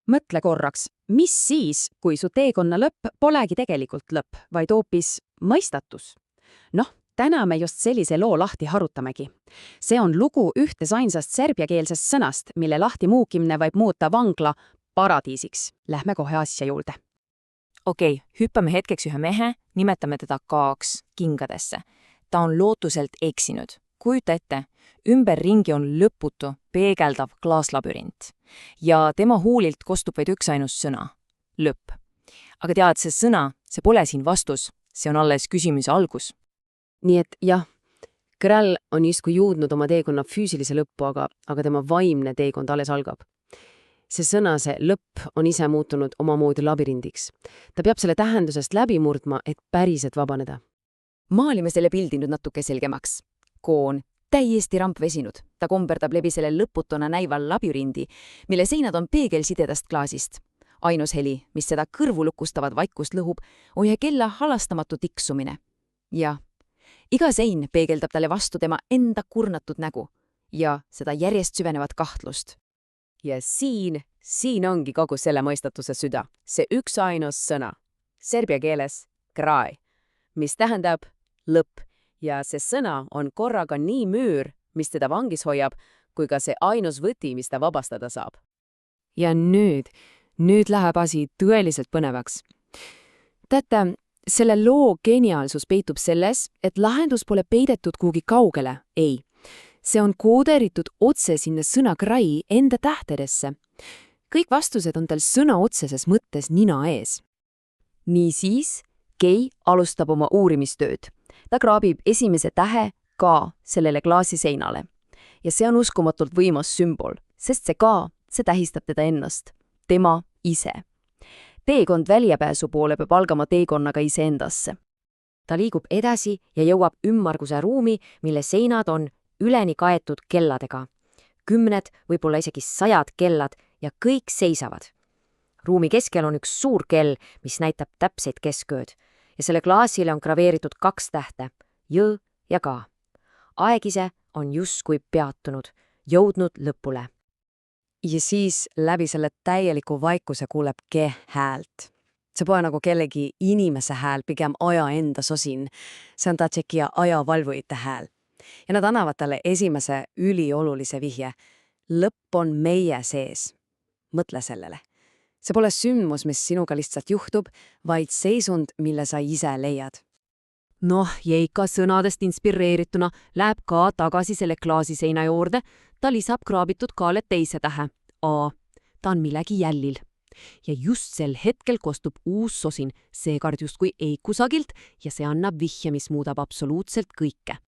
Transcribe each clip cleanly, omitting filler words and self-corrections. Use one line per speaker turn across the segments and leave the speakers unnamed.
Mõtle korraks, mis siis, kui su teekonna lõpp polegi tegelikult lõpp, vaid hoopis mõistatus? Noh, täna me just sellise loo lahti harutamegi. See on lugu ühtes ainsast serbiakeelsest sõnast, mille lahti muukimine võib muuta vangla paradiisiks. Lähme kohe asja juurde.
Okei, hüppame hetkeks ühe mehe, nimetame teda Kaaks kingadesse. Ta on lootuselt eksinud. Kujuta ette, ümberringi on lõputu, peegeldav klaaslabürint. Ja tema huulilt kostub vaid üksainus sõna. Lõpp. Aga tead, see sõna, see pole siin vastus. See on alles küsimuse algus.
Nii et jah, Krall on justkui jõudnud oma teekonna füüsilise lõppu, aga tema vaimne teekond alles algab. See sõna, see lõpp, on ise muutunud omamoodi labirindiks. Ta peab selle tähendusest läbi murdma, et päriselt vabaneda.
Maalime selle pildi nüüd natuke selgemaks. Koon, täiesti rampvesinud. Ta komberdab läbi selle lõputuna näival labürindi, mille seinad on peegelsidedast klaasist. Ainus heli, mis seda kõrvulukustavat vaikust lõhub, on ühe kella halastamatu tiksumine. Ja iga sein peegeldab talle vastu tema enda kurnatud nägu ja seda järjest süvenevat kahtlust.
Ja siin ongi kogu selle mõistatuse süda. See üksainus sõna. Serbia keeles kraj, mis tähendab lõpp. Ja see sõna on korraga nii müür, mis teda vangis hoiab, kui ka see ainus võti, mis ta vabastada saab.
Ja nüüd läheb asi tõeliselt põnevaks. Teate, selle loo geniaalsus peitub selles, et lahendus pole peidetud kuhugi kaugele, ei. See on kooderitud otse sinna sõna krai enda tähtedesse. Kõik vastused on tal sõna otseses mõttes nina ees.
Niisiis, Kei alustab oma uurimistööd. Ta kraabib esimese tähe K sellele klaasiseinale. Ja see on uskumatult võimas sümbol, sest see K, see tähistab teda ennast. Tema ise. Teekond väljapääsu poole peab algama teekonnaga iseendasse.
Ta liigub edasi ja jõuab ümmarguse ruumi, mille seinad on üleni kaetud kelladega. 10, võib-olla isegi 100 kellad ja kõik seisavad. Ruumi keskel on üks suur kell, mis näitab täpseid keskööd ja selle klaasile on graveeritud 2 tähte, J ja K. Aeg ise on justkui peatunud, jõudnud lõpule.
Ja siis läbi selle täieliku vaikuse kuuleb häält. See pole nagu kellegi inimese hääl, pigem aja enda sosin. See on Tadžiki ja ajavalvujate hääl. Ja nad annavad talle esimese üliolulise vihje. Lõpp on meie sees. Mõtle sellele. See pole sündmus, mis sinuga lihtsalt juhtub, vaid seisund, mille sa ise leiad.
Noh, Jeika sõnadest inspireerituna läheb K tagasi selle klaasiseina juurde, ta lisab kraabitud K-le teise tähe, A. Ta on millegi jällil. Ja just sel hetkel kostub uus sosin, seekord justkui ei kusagilt ja see annab vihje, mis muudab absoluutselt kõike.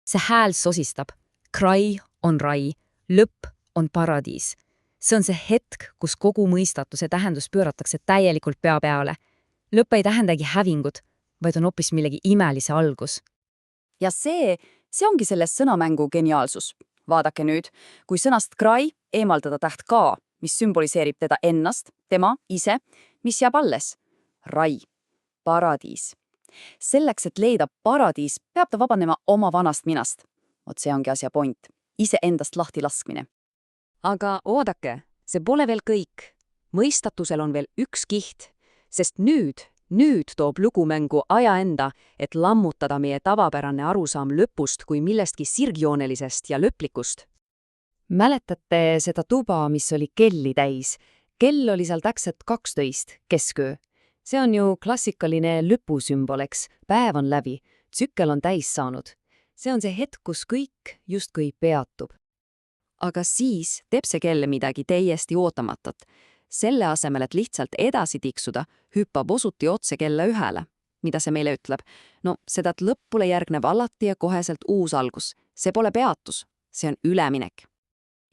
See hääl sosistab. Krai on rai, lõpp on paradiis. See on see hetk, kus kogu mõistatuse tähendus pööratakse täielikult pea peale. Lõpp ei tähendagi hävingut, vaid on hoopis millegi imelise algus.
Ja see ongi selle sõnamängu geniaalsus. Vaadake nüüd, kui sõnast krai eemaldada täht K, mis sümboliseerib teda ennast, tema ise, mis jääb alles. Rai, paradiis. Selleks, et leida paradiis, peab ta vabanema oma vanast minast. Vot see ongi asja point. Ise endast lahti laskmine.
Aga oodake, see pole veel kõik. Mõistatusel on veel üks kiht, sest nüüd toob lugumängu aja enda, et lammutada meie tavapärane arusaam lõpust kui millestki sirgjoonelisest ja lõplikust.
Mäletate seda tuba, mis oli kelli täis? Kell oli seal täpselt 12, kesköö. See on ju klassikaline lõpusümbol, eks. Päev on läbi, tsükkel on täis saanud. See on see hetk, kus kõik justkui peatub. Aga siis teeb see kell midagi täiesti ootamatut. Selle asemel, et lihtsalt edasi tiksuda, hüppab osuti otse kella 1. Mida see meile ütleb? No seda, et lõpule järgneb alati ja koheselt uus algus. See pole peatus, see on üleminek.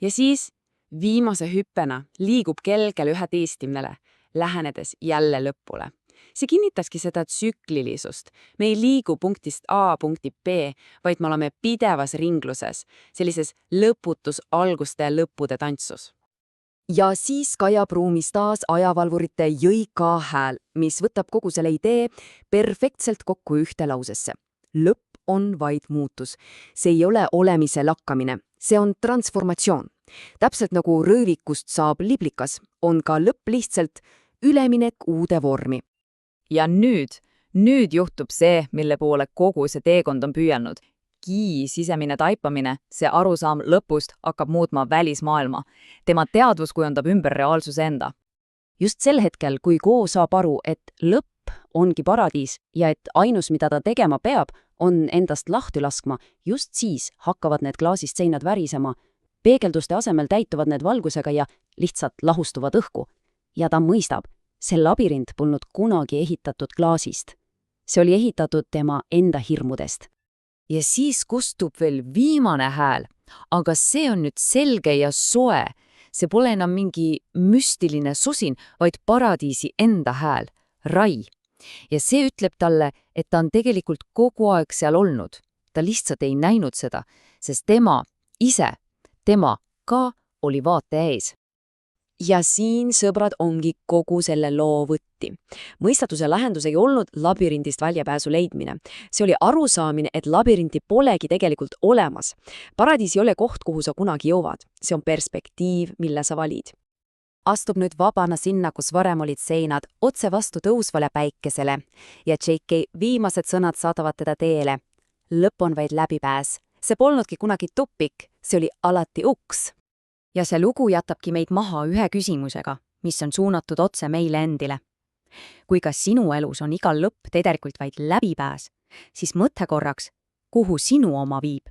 Ja siis viimase hüppena liigub kell 11, lähenedes jälle lõpule. See kinnitaski seda tsüklilisust. Me ei liigu punktist A punkti B, vaid me oleme pidevas ringluses, sellises lõputus alguste ja lõppude tantsus.
Ja siis kajab ruumis taas ajavalvurite J-K hääl, mis võtab kogu selle idee perfektselt kokku ühte lausesse. Lõpp on vaid muutus. See ei ole olemise lakkamine, see on transformatsioon.
Täpselt nagu röövikust saab liblikas, on ka lõpp lihtsalt üleminek uude vormi.
Ja nüüd juhtub see, mille poole kogu see teekond on püüelnud. Kii sisemine taipamine, see arusaam lõpust hakkab muutma välismaailma. Tema teadvus kujundab ümber reaalsuse enda.
Just sel hetkel, kui Ko saab aru, et lõpp ongi paradiis ja et ainus, mida ta tegema peab, on endast lahti laskma, just siis hakkavad need klaasist seinad värisema. Peegelduste asemel täituvad need valgusega ja lihtsalt lahustuvad õhku. Ja ta mõistab, see labürint polnud kunagi ehitatud klaasist. See oli ehitatud tema enda hirmudest.
Ja siis kustub veel viimane hääl, aga see on nüüd selge ja soe. See pole enam mingi müstiline susin, vaid paradiisi enda hääl, rai. Ja see ütleb talle, et ta on tegelikult kogu aeg seal olnud. Ta lihtsalt ei näinud seda, sest tema ka oli vaate ees.
Ja siin, sõbrad, ongi kogu selle loo võtti. Mõistatuse lahendus ei olnud labürindist väljapääsu leidmine. See oli arusaamine, et labürinti polegi tegelikult olemas. Paradiis ei ole koht, kuhu sa kunagi jõuad. See on perspektiiv, mille sa valid.
Astub nüüd vabana sinna, kus varem olid seinad, otse vastu tõusvale päikesele. Ja J.K. viimased sõnad saadavad teda teele. Lõpp on vaid läbipääs. See polnudki kunagi tupik, see oli alati uks. Ja see lugu jätabki meid maha ühe küsimusega, mis on suunatud otse meile endile. Kui ka sinu elus on igal lõpp tegelikult vaid läbipääs, siis mõtle korraks, kuhu sinu oma viib.